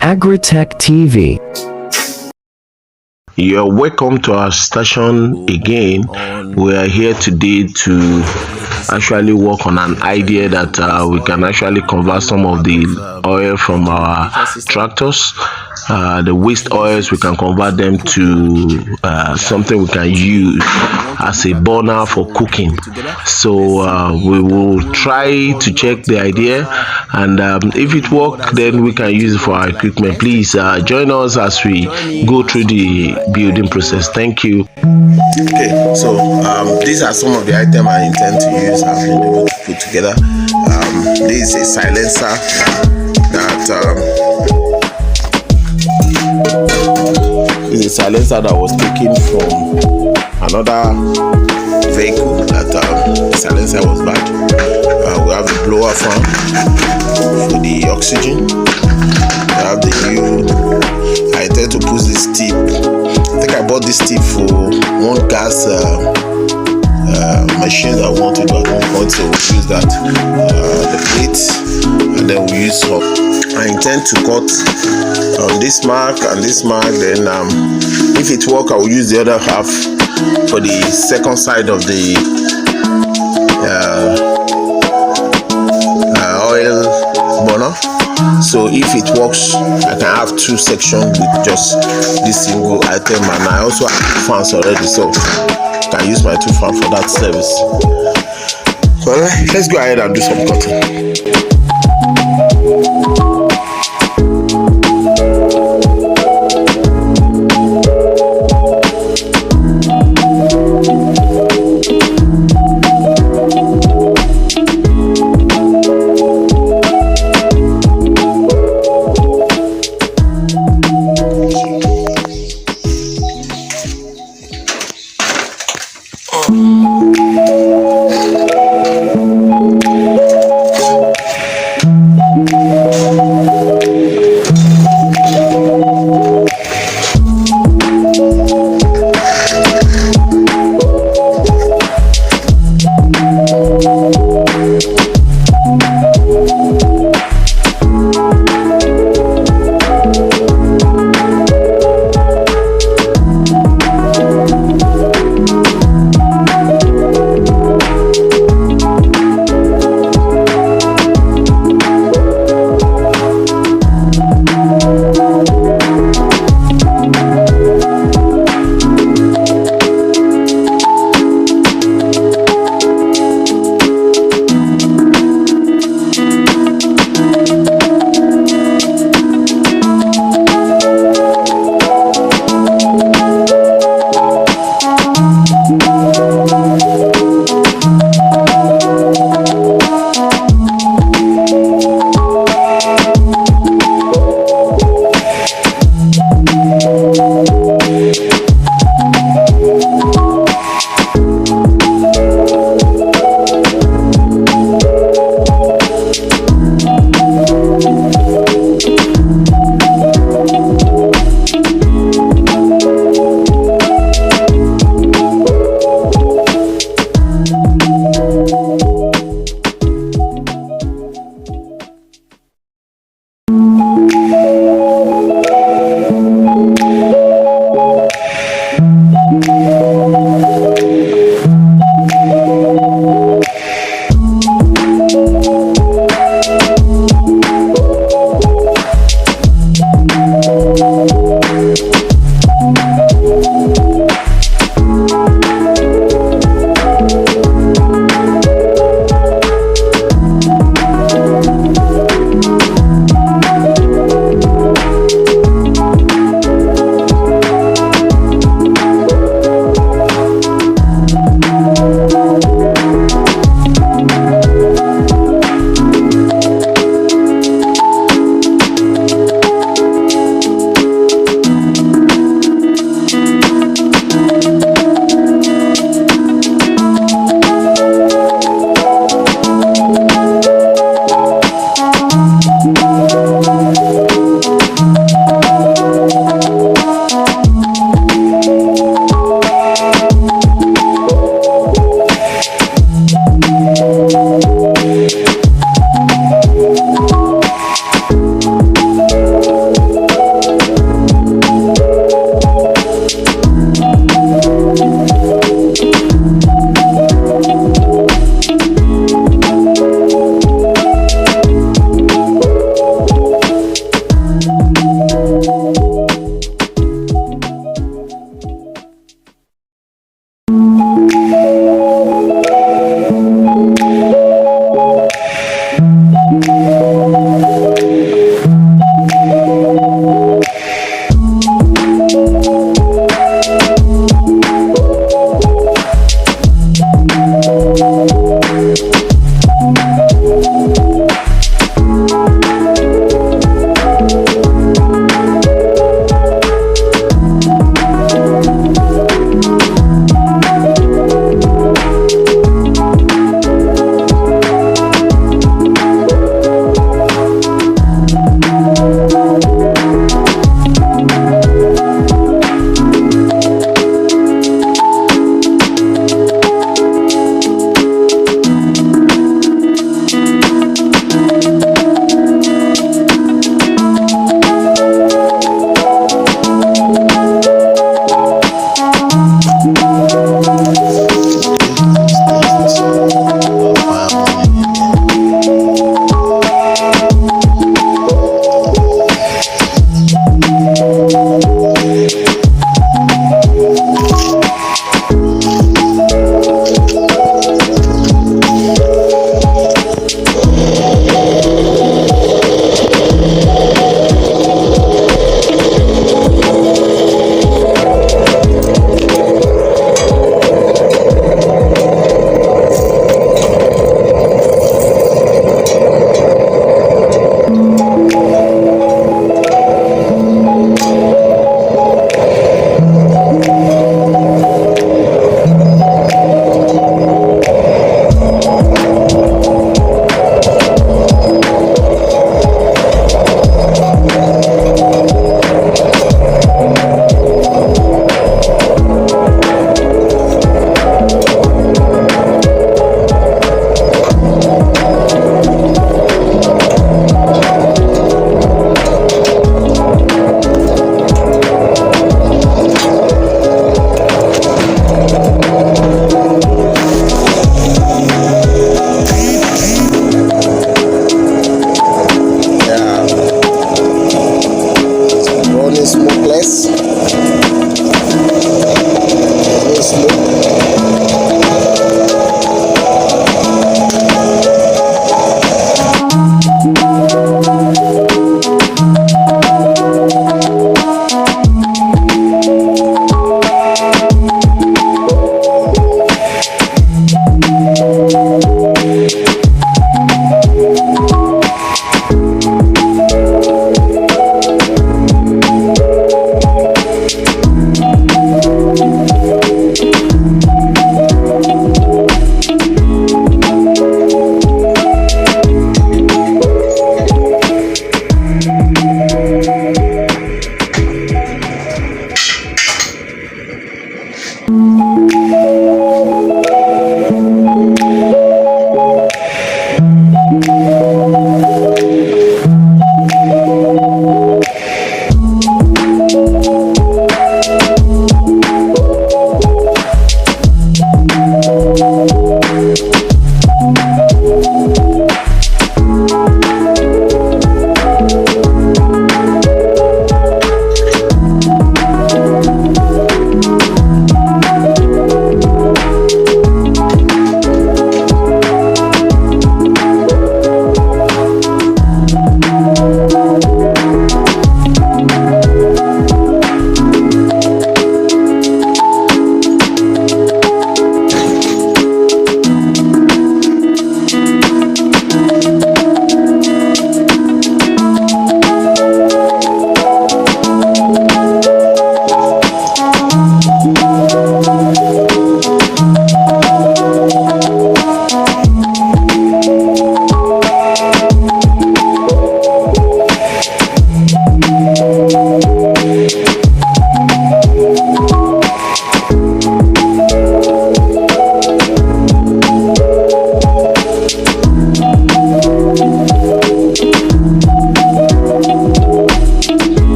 Agritech TV. You're welcome to our station again. We are here today to actually work on an idea that we can actually convert some of the oil from our tractors. The waste oils, we can convert them to something we can use as a burner for cooking. So we will try to check the idea, and if it works, then we can use it for our equipment. Please join us as we go through the building process. Thank you. Okay, so these are some of the items I intend to use. I've been able to put together. This is a silencer that was taken from another vehicle. That the silencer was bad. We have the blower fan for the oxygen. We have the new. I intend to put this tip. I think I bought this tip for one gas machine that I want to do at one point, so we'll use that. The plate, and then we'll use some. I intend to cut on this mark and this mark. Then if it works, I will use the other half for the second side of the oil burner. So if it works, I can have two sections with just this single item, and I also have fans already, so I can use my two fans for that service. So let's go ahead and do some cutting.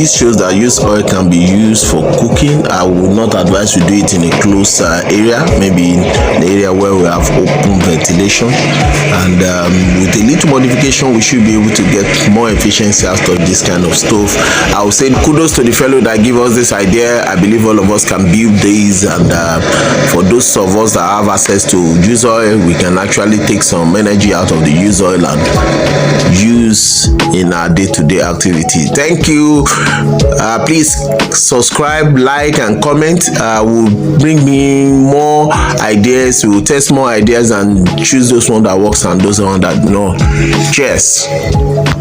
This shows that used oil can be used for cooking. I would not advise you do it in a closed area, maybe in the area where we have open ventilation. And with a little modification, we should be able to get more efficiency out of this kind of stove. I would say kudos to the fellow that gave us this idea. I believe all of us can build these, and for those of us that have access to used oil, we can actually take some energy out of the used oil and use use in our day-to-day activity. Thank you. Please subscribe, like, and comment. Will bring me more ideas. We will test more ideas and choose those one that works and those one that no. Cheers.